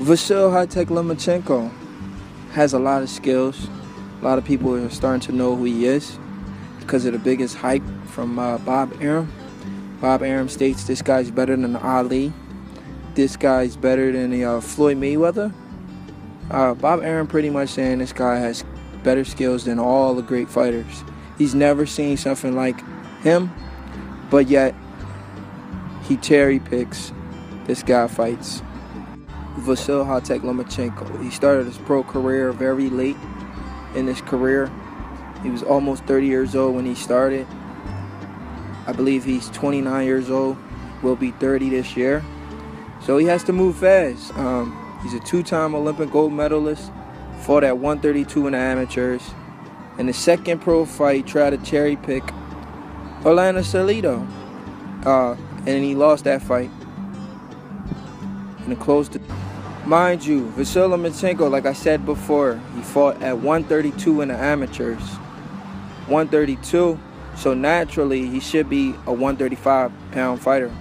Vasyl Lomachenko has a lot of skills. A lot of people are starting to know who he is because of the biggest hype from Bob Arum. Bob Arum states this guy's better than Ali. This guy's better than Floyd Mayweather. Bob Arum pretty much saying this guy has better skills than all the great fighters. He's never seen something like him, but yet he cherry picks. This guy fights. Vasyl Lomachenko. He started his pro career very late in his career. He was almost 30 years old when he started. I believe he's 29 years old, will be 30 this year. So he has to move fast. He's a two-time Olympic gold medalist, fought at 132 in the amateurs. In the second pro fight, tried to cherry pick Orlando Salido, and he lost that fight. And closed. Mind you, Vasyl Lomachenko, like I said before, he fought at 132 in the amateurs. 132, so naturally he should be a 135-pound fighter.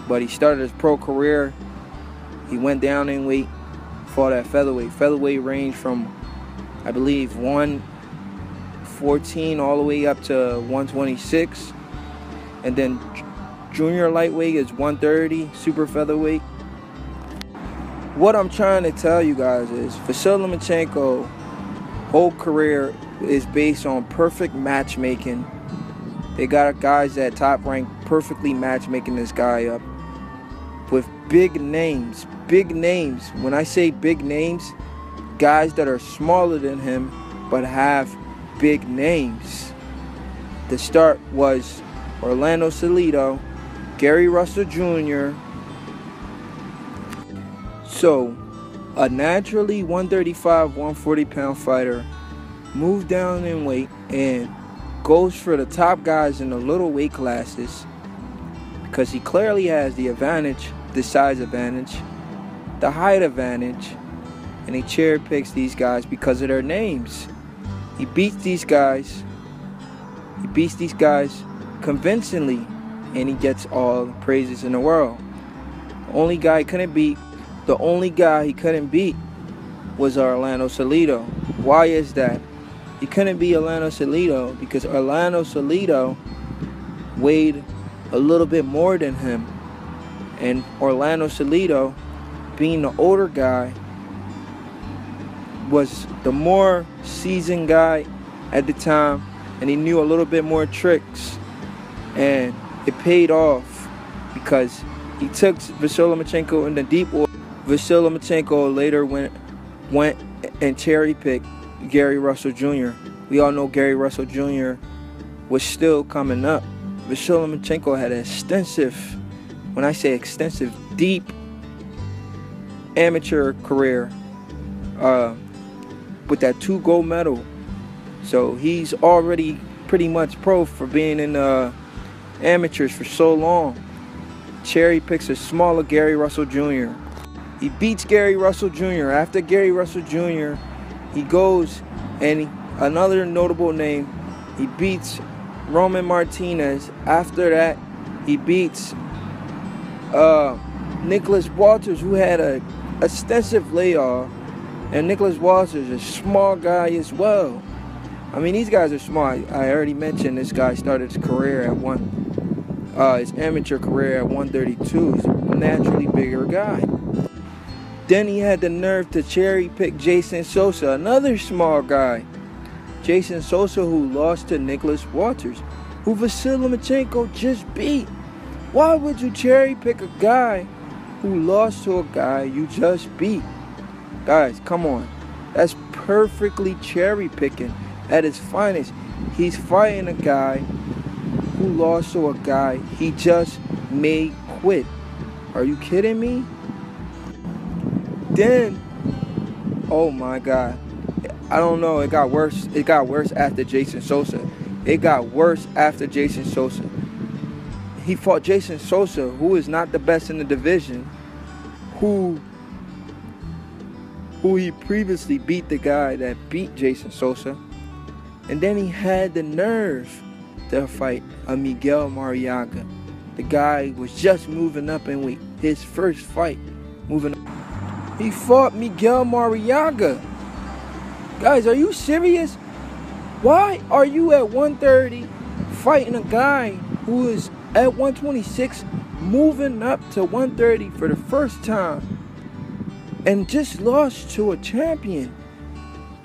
But he started his pro career, he went down in weight, fought at featherweight. Featherweight ranged from, I believe, 114 all the way up to 126. And then junior lightweight is 130, super featherweight. What I'm trying to tell you guys is Vasyl Lomachenko's whole career is based on perfect matchmaking. They got guys at top rank perfectly matchmaking this guy up with big names. Big names. When I say big names, guys that are smaller than him but have big names. The start was Orlando Salido, Gary Russell Jr. So, a naturally 135, 140-pound fighter moves down in weight and goes for the top guys in the little weight classes because he clearly has the advantage, the size advantage, the height advantage, and he cherry picks these guys because of their names. He beats these guys. He beats these guys convincingly, and he gets all the praises in the world. The only guy he couldn't beat was Orlando Salido. Why is that? He couldn't beat Orlando Salido because Orlando Salido weighed a little bit more than him. And Orlando Salido, being the older guy, was the more seasoned guy at the time, and he knew a little bit more tricks. And it paid off because he took Vasyl Lomachenko in the deep water. Vasyl Lomachenko later went and cherry-picked Gary Russell Jr. We all know Gary Russell Jr. was still coming up. Vasyl Lomachenko had an extensive, when I say extensive, deep amateur career with that 2 gold medal. So he's already pretty much pro for being in amateurs for so long. Cherry picks a smaller Gary Russell Jr. He beats Gary Russell Jr. After Gary Russell Jr., he goes and another notable name, he beats Roman Martinez. After that, he beats Nicholas Walters, who had a extensive layoff. And Nicholas Walters is a small guy as well. I mean, these guys are smart. I already mentioned this guy started his career at his amateur career at 132. He's a naturally bigger guy. Then he had the nerve to cherry pick Jason Sosa, another small guy. Jason Sosa, who lost to Nicholas Walters, who Vasyl Lomachenko just beat. Why would you cherry pick a guy who lost to a guy you just beat? Guys, come on. That's perfectly cherry picking at its finest. He's fighting a guy who lost to a guy he just made quit. Are you kidding me? Then, oh my God, I don't know, it got worse. It got worse after Jason Sosa. He fought Jason Sosa, who is not the best in the division, who he previously beat the guy that beat Jason Sosa. And then he had the nerve to fight a Miguel Mariaga. The guy was just moving up in weight. His first fight, moving up. He fought Miguel Mariaga. Guys, are you serious? Why are you at 130 fighting a guy who is at 126 moving up to 130 for the first time and just lost to a champion,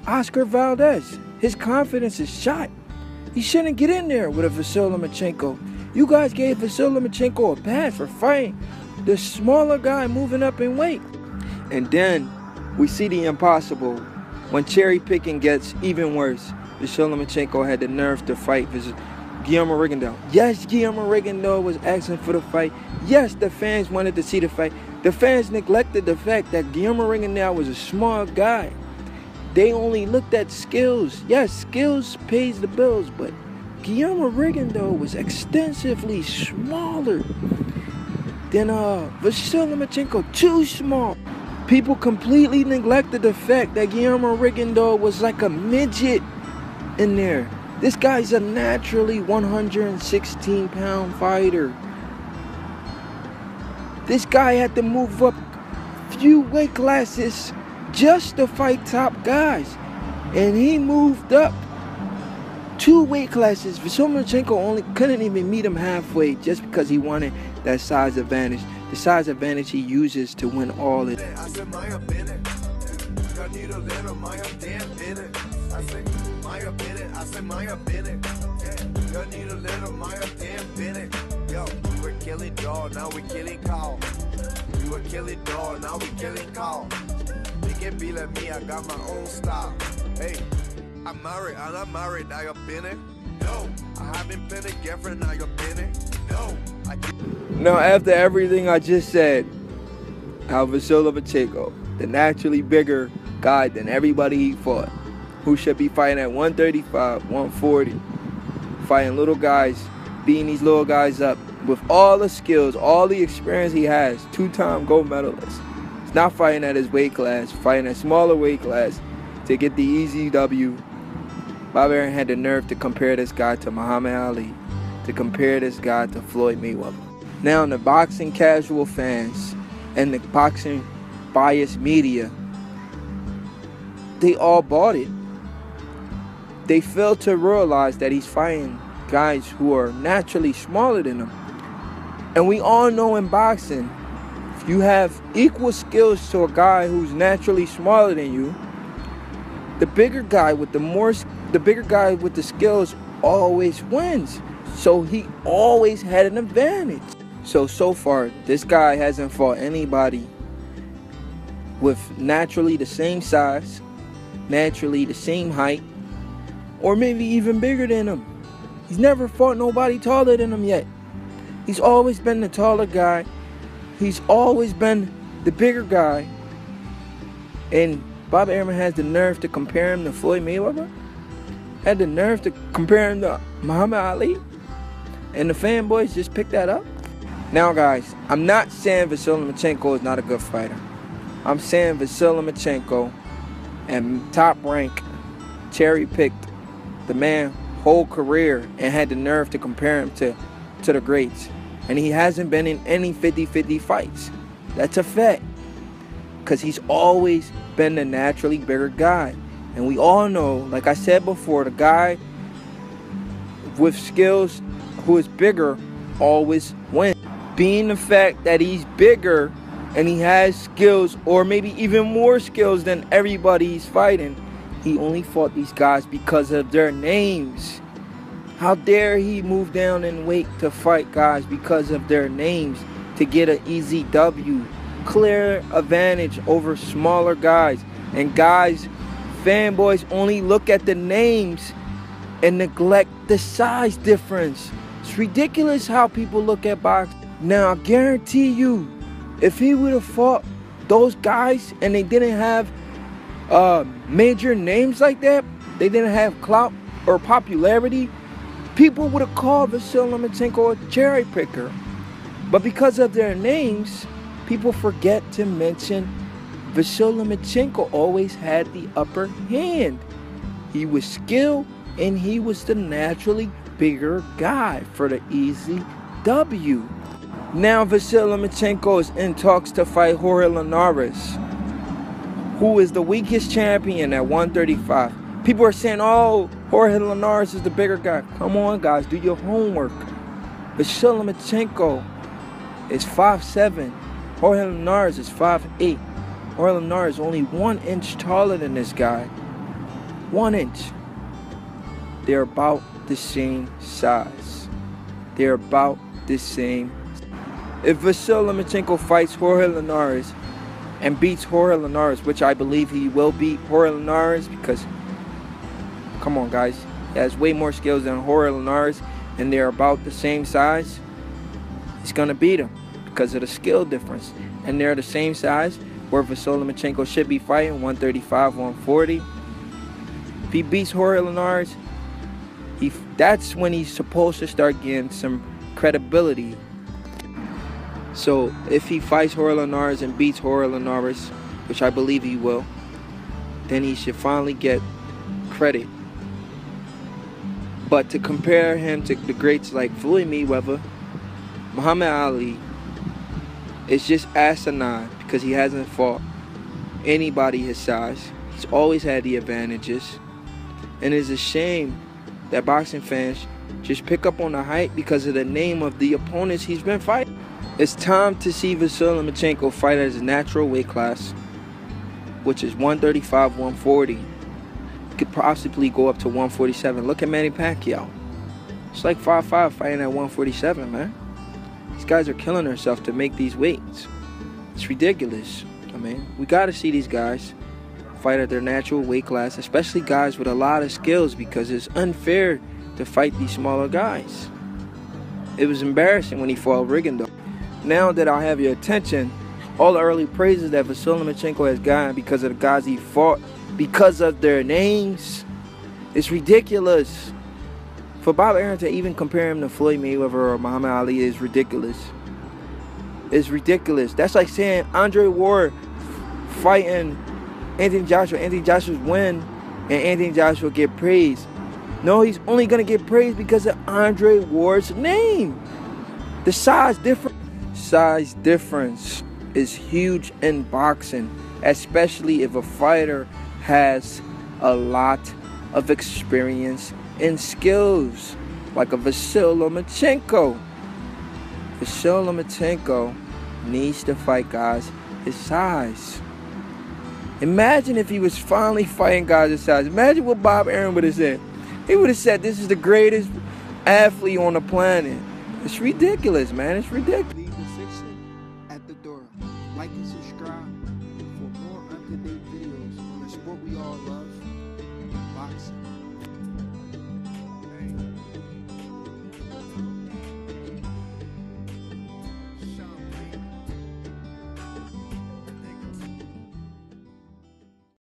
Oscar Valdez? His confidence is shot. He shouldn't get in there with a Vasyl Lomachenko. You guys gave Vasyl Lomachenko a pass for fighting the smaller guy moving up in weight. And then we see the impossible when cherry picking gets even worse. Vasyl Lomachenko had the nerve to fight Guillermo Rigondeaux. Yes, Guillermo Rigondeaux was asking for the fight. Yes, the fans wanted to see the fight. The fans neglected the fact that Guillermo Rigondeaux was a small guy. They only looked at skills. Yes, skills pays the bills, but Guillermo Rigondeaux was extensively smaller than Vasyl Lomachenko. Too small. People completely neglected the fact that Guillermo Rigondeaux was like a midget in there. This guy's a naturally 116-pound fighter. This guy had to move up a few weight classes just to fight top guys. And he moved up 2 weight classes. Vasyl Lomachenko only couldn't even meet him halfway just because he wanted that size advantage. The size advantage he uses to win all it. We're killing dog, now we killing cow. We were killing dog, now we killing cow. They can be like me, I got my own style. Hey, I'm not married, now you're been. No, I haven't been a girlfriend, now you're been. No, Now, after everything I just said, how Vasyl Lomachenko, the naturally bigger guy than everybody he fought, who should be fighting at 135, 140, fighting little guys, beating these little guys up with all the skills, all the experience he has, 2-time gold medalist. He's not fighting at his weight class, fighting at smaller weight class to get the easy W. Bob Arum had the nerve to compare this guy to Muhammad Ali, to compare this guy to Floyd Mayweather. Now, the boxing casual fans and the boxing biased media, they all bought it. They failed to realize that he's fighting guys who are naturally smaller than him. And we all know in boxing, if you have equal skills to a guy who's naturally smaller than you, the bigger guy with the skills always wins. So he always had an advantage. So far, this guy hasn't fought anybody with naturally the same size, naturally the same height, or maybe even bigger than him. He's never fought nobody taller than him yet. He's always been the taller guy. He's always been the bigger guy. And Bob Arum has the nerve to compare him to Floyd Mayweather? Had the nerve to compare him to Muhammad Ali? And the fanboys just picked that up? Now, guys, I'm not saying Vasyl Lomachenko is not a good fighter. I'm saying Vasyl Lomachenko and Top Rank cherry-picked the man whole career and had the nerve to compare him to the greats. And he hasn't been in any 50-50 fights. That's a fact. Because he's always been the naturally bigger guy. And we all know, like I said before, the guy with skills who is bigger always wins. Being the fact that he's bigger and he has skills, or maybe even more skills than everybody he's fighting, he only fought these guys because of their names. How dare he move down in weight to fight guys because of their names to get an easy W. Clear advantage over smaller guys. And guys, fanboys only look at the names and neglect the size difference. It's ridiculous how people look at boxing. Now, I guarantee you, if he would have fought those guys and they didn't have major names like that, they didn't have clout or popularity, people would have called Vasyl Lomachenko a cherry picker. But because of their names, people forget to mention Vasyl Lomachenko always had the upper hand. He was skilled and he was the naturally bigger guy for the easy W. Now Vasyl Lomachenko is in talks to fight Jorge Linares. who is the weakest champion at 135. People are saying, oh, Jorge Linares is the bigger guy. Come on, guys, do your homework. Vasyl Lomachenko is 5'7". Jorge Linares is 5'8". Jorge Linares is only 1 inch taller than this guy. 1 inch. They're about the same size. They're about the same. If Vasyl Lomachenko fights Jorge Linares and beats Jorge Linares, which I believe he will beat Jorge Linares, because, come on guys, he has way more skills than Jorge Linares, and they're about the same size, he's going to beat him because of the skill difference. And they're the same size where Vasyl Lomachenko should be fighting, 135, 140. If he beats Jorge Linares, that's when he's supposed to start getting some credibility. So if he fights Jorge Linares and beats Jorge Linares, which I believe he will, then he should finally get credit. But to compare him to the greats like Floyd Mayweather, Muhammad Ali, it's just asinine because he hasn't fought anybody his size. He's always had the advantages. And it's a shame that boxing fans just pick up on the hype because of the name of the opponents he's been fighting. It's time to see Vasyl Lomachenko fight at his natural weight class, which is 135, 140. He could possibly go up to 147. Look at Manny Pacquiao. It's like 5'5" fighting at 147, man. These guys are killing themselves to make these weights. It's ridiculous. I mean, we got to see these guys fight at their natural weight class, especially guys with a lot of skills, because it's unfair to fight these smaller guys. It was embarrassing when he fought Rigondeaux. Now that I have your attention, all the early praises that Vasyl Lomachenko has gotten because of the guys he fought, because of their names, it's ridiculous. For Bob Arum to even compare him to Floyd Mayweather or Muhammad Ali is ridiculous. It's ridiculous. That's like saying Andre Ward fighting Anthony Joshua. Anthony Joshua's win and Anthony Joshua get praised. No, he's only going to get praised because of Andre Ward's name. The size difference is huge in boxing, especially if a fighter has a lot of experience and skills, like a Vasyl Lomachenko. Vasyl Lomachenko needs to fight guys his size. Imagine if he was finally fighting guys his size. Imagine what Bob Arum would have said. He would have said, this is the greatest athlete on the planet. It's ridiculous, man. It's ridiculous. Leave the section at the door. Like and subscribe for more up-to-date videos on the sport we all love.